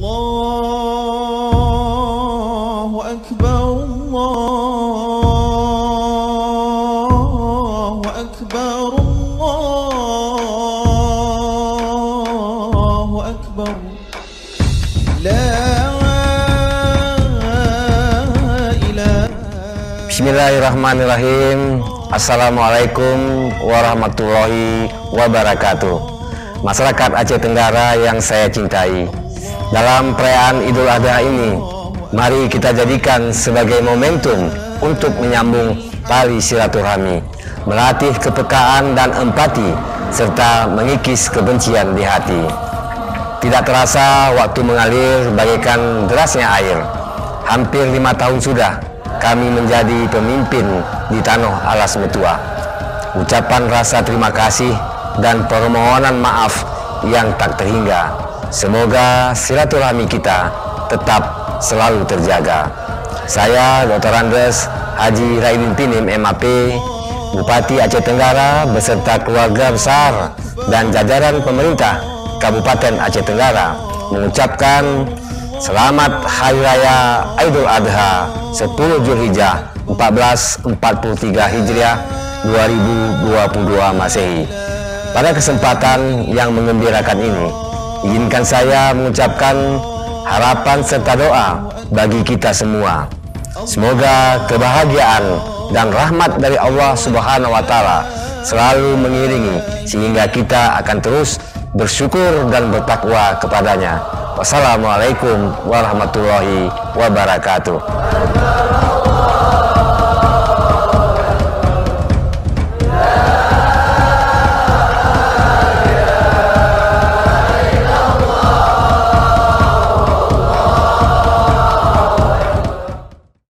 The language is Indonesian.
Allahu Akbar, Allahu Akbar, Allahu Akbar. Bismillahirrahmanirrahim. Assalamualaikum warahmatullahi wabarakatuh. Masyarakat Aceh Tenggara yang saya cintai, dalam perayaan Idul Adha ini, mari kita jadikan sebagai momentum untuk menyambung tali silaturahmi, melatih kepekaan dan empati, serta mengikis kebencian di hati. Tidak terasa waktu mengalir bagaikan derasnya air. Hampir 5 tahun sudah kami menjadi pemimpin di tanah alas Metua. Ucapan rasa terima kasih dan permohonan maaf yang tak terhingga. Semoga silaturahmi kita tetap selalu terjaga. Saya Dr. Andes Haji Raidin Pinim MAP, Bupati Aceh Tenggara beserta keluarga besar dan jajaran pemerintah Kabupaten Aceh Tenggara mengucapkan selamat Hari Raya Idul Adha 10 Zulhijjah 1443 Hijriah 2022 Masehi. Pada kesempatan yang mengembirakan ini, izinkan saya mengucapkan harapan serta doa bagi kita semua. Semoga kebahagiaan dan rahmat dari Allah Subhanahu wa Ta'ala selalu mengiringi sehingga kita akan terus bersyukur dan bertakwa kepadanya. Wassalamualaikum warahmatullahi wabarakatuh.